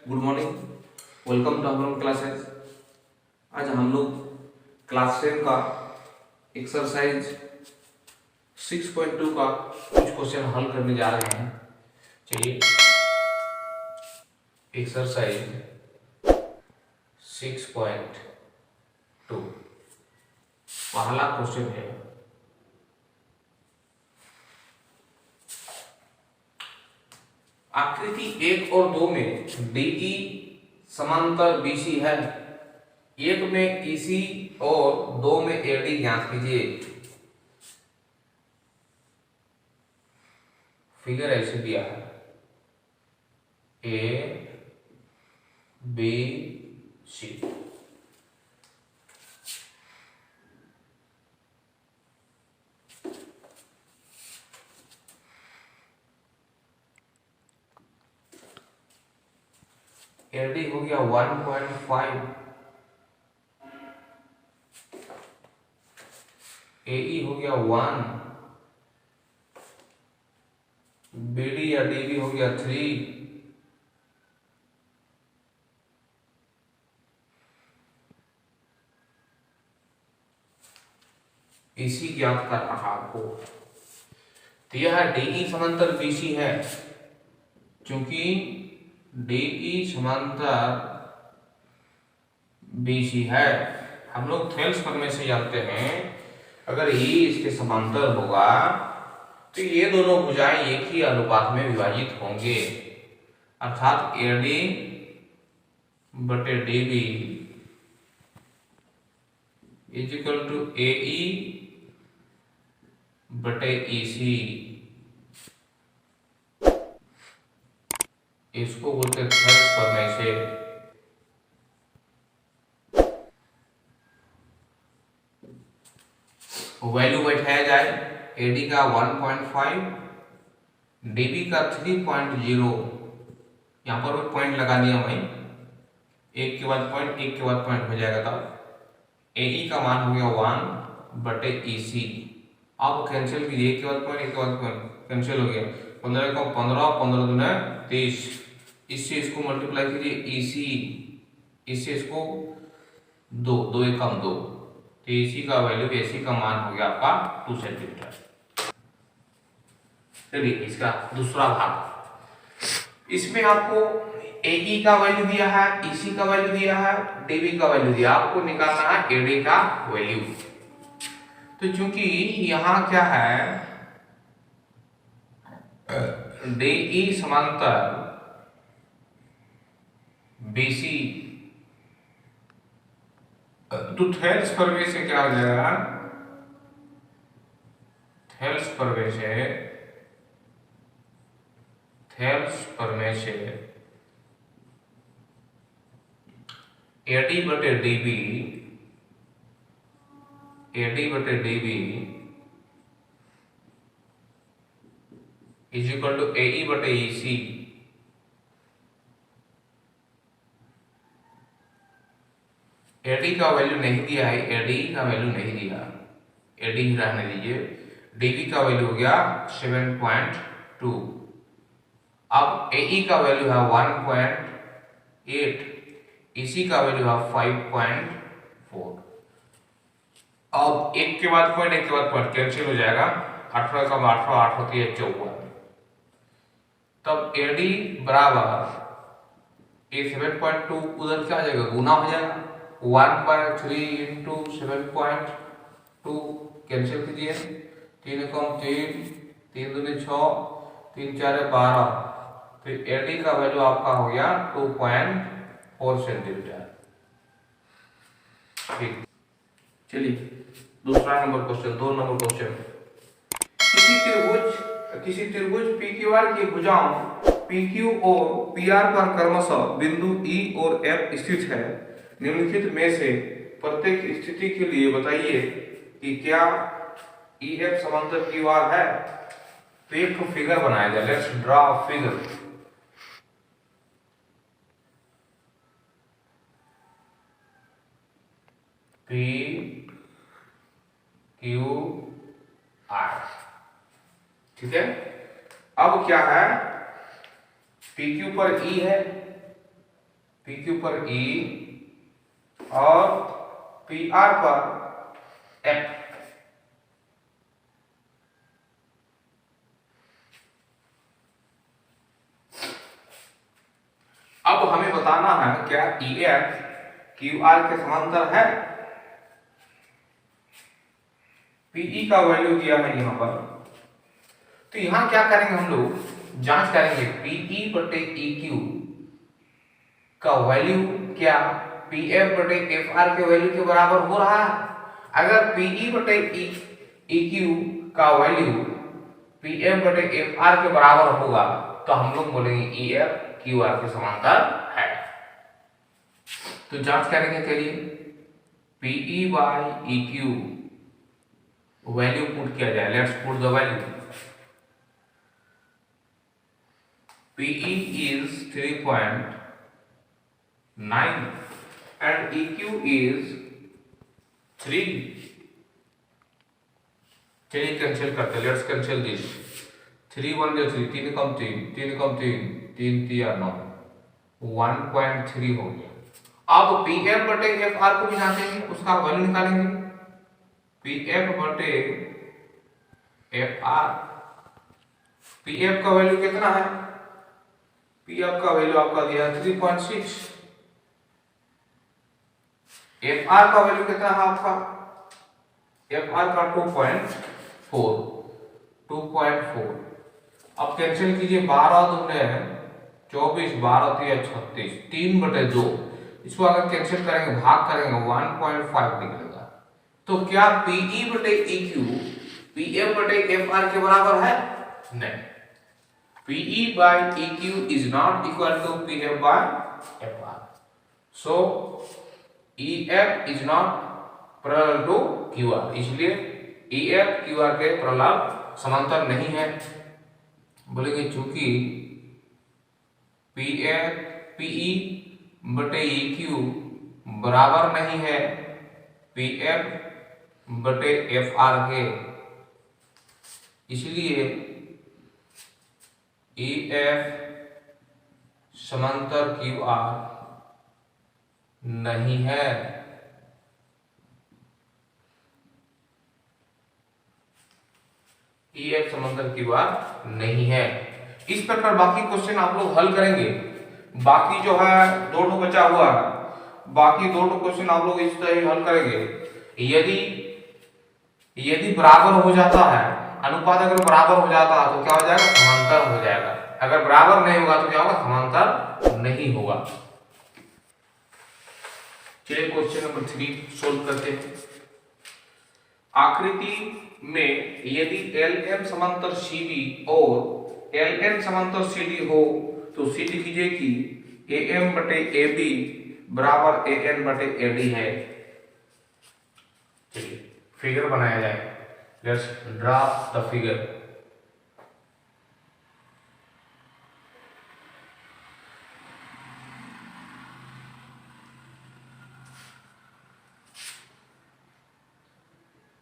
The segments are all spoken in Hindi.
Good morning. वेलकम टू हम क्लासेस। आज हम लोग क्लास 10 का एक्सरसाइज 6.2 का कुछ क्वेश्चन हल करने जा रहे हैं। चलिए, एक्सरसाइज 6.2 पहला क्वेश्चन है, आकृति 1 और 2 में डीई समांतर बीसी है। 1 में ईसी और 2 में एडी ज्ञात कीजिए। फिगर ऐसे दिया है, ए बी सी। एडी हो गया 1.5, एई हो गया 1, बीडी या डीबी हो गया 3, इसी ज्ञात कर रहा आपको। तो यह डीई समांतर बीसी है। क्योंकि डीई समांतर बीसी है, हम लोग थेल्स प्रमेय से जानते हैं, अगर ई इसके समांतर होगा तो ये दोनों भुजाएं एक ही अनुपात में विभाजित होंगे, अर्थात एडी बटे डीबी इज इक्वल टू एई बटे ईसी। इसको बोलते हैं थेल्स प्रमेय से। वैल्यू बैठाया जाए, एडी का 1.5, डीबी का 3.0, यहां पर भी पॉइंट लगा दिया मैं, एक के बाद पॉइंट, एक के बाद पॉइंट हो जाएगा। तब एई का मान हो गया 1 बटे ईसी। अब कैंसिल कीजिए, एक के बाद पॉइंट, एक के बाद पॉइंट, कैंसिल हो गया। 15 का 15, 15 दूना 30, इससे इसको मल्टीप्लाई कीजिए ईसी, इससे इसको 2, 2 एकम 2, तो ईसी का वैल्यू, एसी का मान हो गया आपका 2 सेंटीमीटर। चलिए, इसका दूसरा भाग, इसमें आपको एई का वैल्यू दिया है, ईसी का वैल्यू दिया है, डीबी का वैल्यू दिया, आपको निकालना है एडी का वैल्यू। तो चूंकि यहां क्या है, डीई समांतर बीसी, तो थेल्स प्रमेय से क्या हो जाएगा, थेल्स प्रमेय से एडी बटे डीबी इज इक्वल टू एई बटे ईसी। एडी का वैल्यू नहीं दिया है, एडी का वैल्यू नहीं दिया, एडी ही रहने दीजिए। डीबी का वैल्यू हो गया 7.2। अब एई का वैल्यू है 1.8, इसी का वैल्यू है 5.4। अब एक के बाद पॉइंट, एक के बाद पॉइंट, कैंसिल हो जाएगा। 18 का 18, 8 होती है 54। तब एडी बराबर ये 7.2 उधर क्या आ जाएगा, गुना हो जाएगा। 1/3 इंटू 7.2, कैंसिल कीजिए, 3 कम 3, 3 दूनी 6, 3 4 12, तो एडी का वैल्यू आपका हो गया 2.4 सेंटीमीटर। ठीक, चलिए दूसरा नंबर क्वेश्चन, 2 नंबर क्वेश्चन। किसी त्रिभुज PQR की भुजाओं PQ और PR पर क्रमशः बिंदु E और F स्थित है। निम्नलिखित में से प्रत्येक स्थिति के लिए बताइए कि क्या EF समांतर QR है। तो एक फिगर बनाया जाए, लेट्स ड्रा फिगर। PQR, ठीक है। अब क्या है, PQ पर E है, पी क्यू पर ई और पी आर पर एफ। अब हमें बताना है क्या ई एफ क्यू आर के समांतर है। पीई का वैल्यू दिया है यहां पर, तो यहां क्या करेंगे हम लोग, जांच करेंगे पीई बटे ई क्यू का वैल्यू क्या पी एफ बटे एफ आर के वैल्यू के बराबर हो रहा है। अगर पीई बटे ई क्यू का वैल्यू पी एफ बटे एफ आर के बराबर होगा तो हम लोग बोलेंगे ई एफ क्यू आर के समांतर है। तो जांच करेंगे, चलिए PE by E Q value put किया जाए। Let's put the value. PE is 3.9 and EQ is 3। चलिए कैंसिल करते हैं, लेट्स कैंसिल दिस। 3 1 3, 3 कम 3, 3 कम 3, 3 3 9, 1.3 हो गया। अब PF बटे FR को भी जांचेंगे, उसका वैल्यू निकालेंगे। PF बटे FR, PF का वैल्यू कितना है, PF का वैल्यू आपका दिया है 3.6। FR का वैल्यू कितना है आपका, FR का 2.4। अब कैंसिल कीजिए, 12 दूने 24, 12 3 36, 3/2। इसको अगर कैंसिल करेंगे, भाग करेंगे, 1.5 निकलेगा। तो क्या PE बटे EQ PF बटे FR के बराबर है? नहीं। PE by EQ is not equal to PF by FR. So EF is not parallel to QR. इसलिए EF QR के parallel समांतर नहीं है। बोलेंगे चूंकि PE बटे EQ बराबर नहीं है PF बटे FR के, इसलिए EF समांतर QR नहीं है। EF समांतर QR नहीं है। इस प्रकार बाकी क्वेश्चन आप लोग हल करेंगे। बाकी जो है 2 बचा हुआ है, बाकी 2 क्वेश्चन आप लोग इस तरह हल करेंगे। यदि बराबर हो जाता है, अनुपात अगर बराबर हो जाता है तो क्या हो जाएगा, समांतर हो जाएगा। अगर बराबर नहीं होगा तो क्या होगा, समांतर नहीं होगा। चलिए क्वेश्चन नंबर 3 सोल्व करते हैं। आकृति में यदि LM समांतर CD और LN समांतर CD हो तो सिद्ध कीजिए कि AM बटे AB बराबर AN बटे AD है। चलिए फिगर बनाया जाए। Let's draw the figure.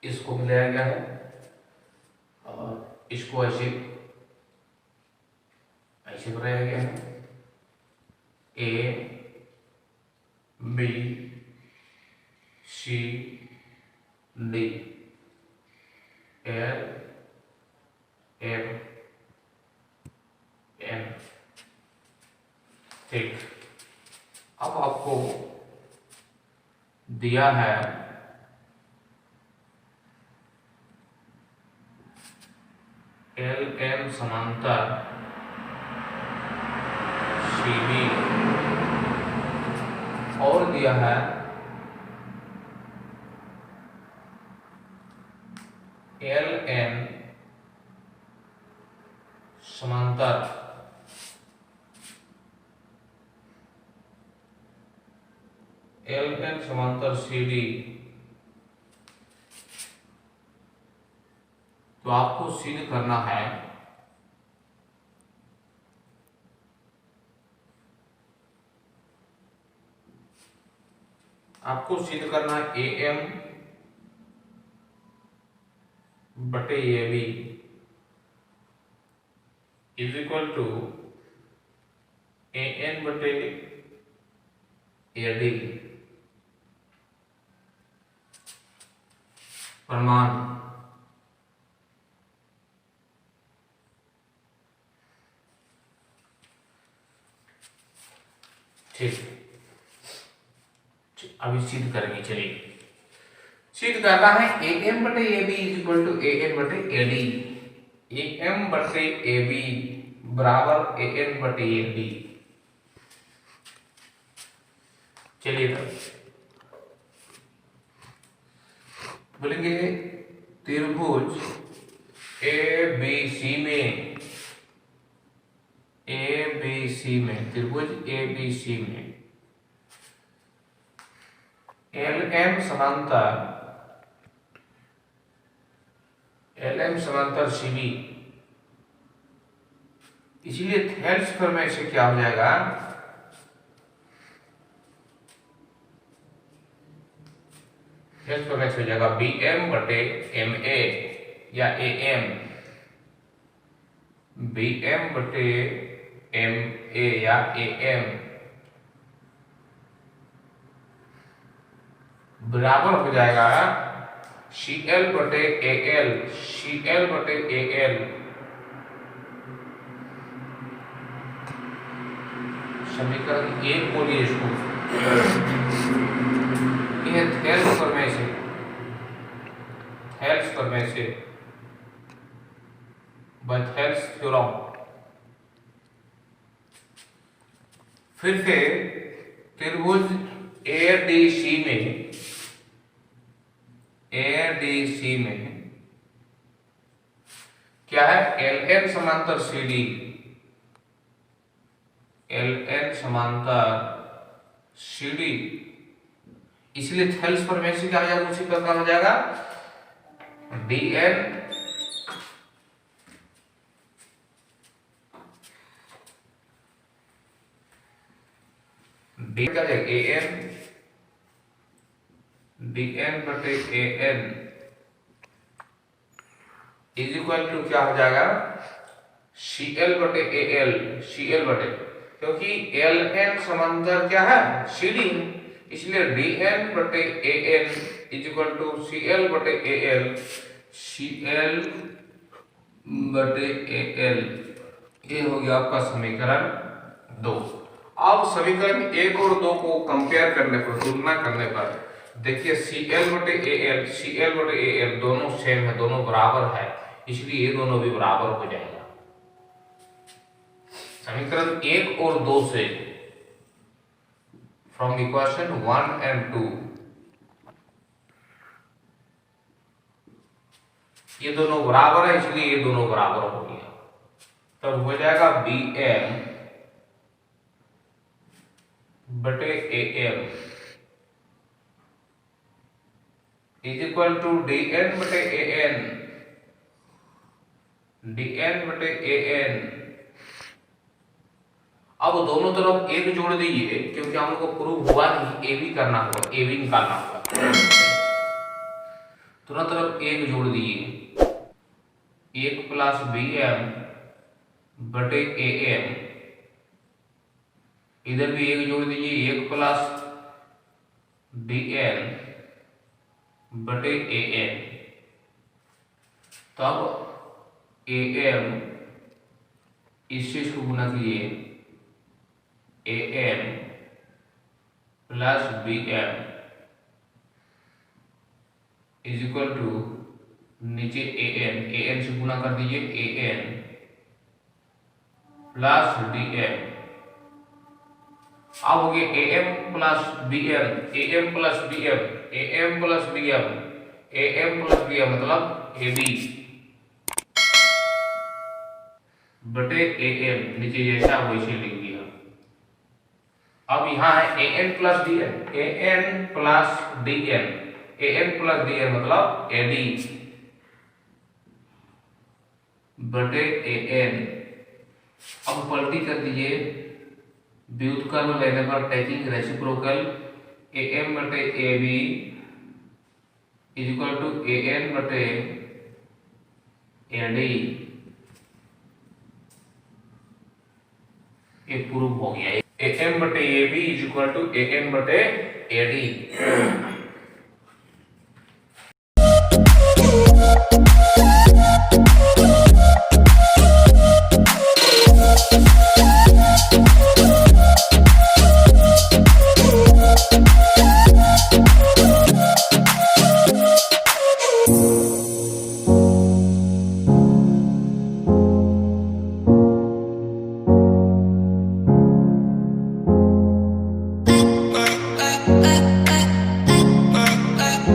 इसको मिलाया गया है और इसको ऐसे बनाया गया है। A B C D L M N। ठीक, अब आपको दिया है LM समांतर CD और दिया है LN समांतर CD। तो आपको सिद्ध करना है AM बटे AB is equal to AN बटे एडी प्रमाण ठीक। अभी सिद्ध करेंगे, चलिए सिद्ध करना है। ए एम बटे A B is equal to A N बटे ए डी। ए एम बटे ए बी बराबर ए एन बटे ए डी। चलिए तब बोलेंगे त्रिभुज ए बी सी में, ए बी सी में, त्रिभुज ए बी सी में एल एम समांतर, एल एम समांतर सी बी, इसलिए थेल्स प्रमेय से क्या हो जाएगा, थेल्स प्रमेय से हो जाएगा बी एम बटे एम ए या ए एम, बी एम बटे एम ए या ए एम बराबर हो जाएगा सी एल बटे ए एल, सी एल बटे ए एल। समीकरण एक बोलिए इसको, यह थेल्स प्रमेय से, थेल्स प्रमेय से, बाय थेल्स थ्योरम। फिर से त्रिभुज ए डी सी में, ए डी सी में क्या है, एल एन समांतर सी डी, एल एन समांतर सी डी, इसलिए थेल्स प्रमेय से क्या हो जाएगा, उसी प्रकार हो जाएगा डी एन डी का जाएगा ए एन, डी एन बटे A N is equal to क्या हो जाएगा, सी एल बटे ए एल, सी एल बटे, क्योंकि एल एन समांतर क्या है, सी डी, इसलिए डी एन बटे A N is equal to C L बटे ए एल, सी एल बटे ए एल। ये हो गया आपका समीकरण 2। अब समीकरण 1 और 2 को कंपेयर करने पर, तुलना करने पर देखिए सी एल बटे ए एल, सी एल बटे ए एल दोनों सेम है, दोनों बराबर है, इसलिए ये दोनों भी बराबर हो जाएगा। समीकरण 1 और 2 से फ्रॉम इक्वेशन 1 एंड 2 ये दोनों बराबर है, इसलिए ये दोनों बराबर हो गया। तब हो जाएगा बी एम बटे A M is equal to D N बटे ए एन, डी एन बटे ए एन। अब दोनों तरफ एक जोड़ दीजिए, क्योंकि हम लोग को प्रूव हुआ नहीं, ए बी करना होगा, ए बी निकालना होगा। दोनों तरफ एक जोड़ दीजिए, 1 प्लस बी एम बटे ए एम, इधर भी एक जोड़ दीजिए, 1 प्लस डी एन बटे ए एन। तब ए एम इससे इसको गुना कीजिए, A M plus B M is equal to नीचे ए एन से गुना कर दीजिए, A N plus D M. अब हो गया A M plus B M, A M plus B M, A M plus B M, A M plus B M मतलब ए बी बटे ए एम, नीचे जैसा वैसे लिख दिया। अब यहाँ है ए एन प्लस डी एन, ए एन प्लस डी एन, ए एन प्लस डी एन मतलब ए डी बटे ए एन। अब पलटी कर दीजिए, व्युत्क्रम लेने पर टेकिंग रेसिप्रोकल, ए एम बटे A B is equal to A N बटे ए डी। ये प्रूव हो गया। ए एम बटे A B is equal to A N बटे ए डी।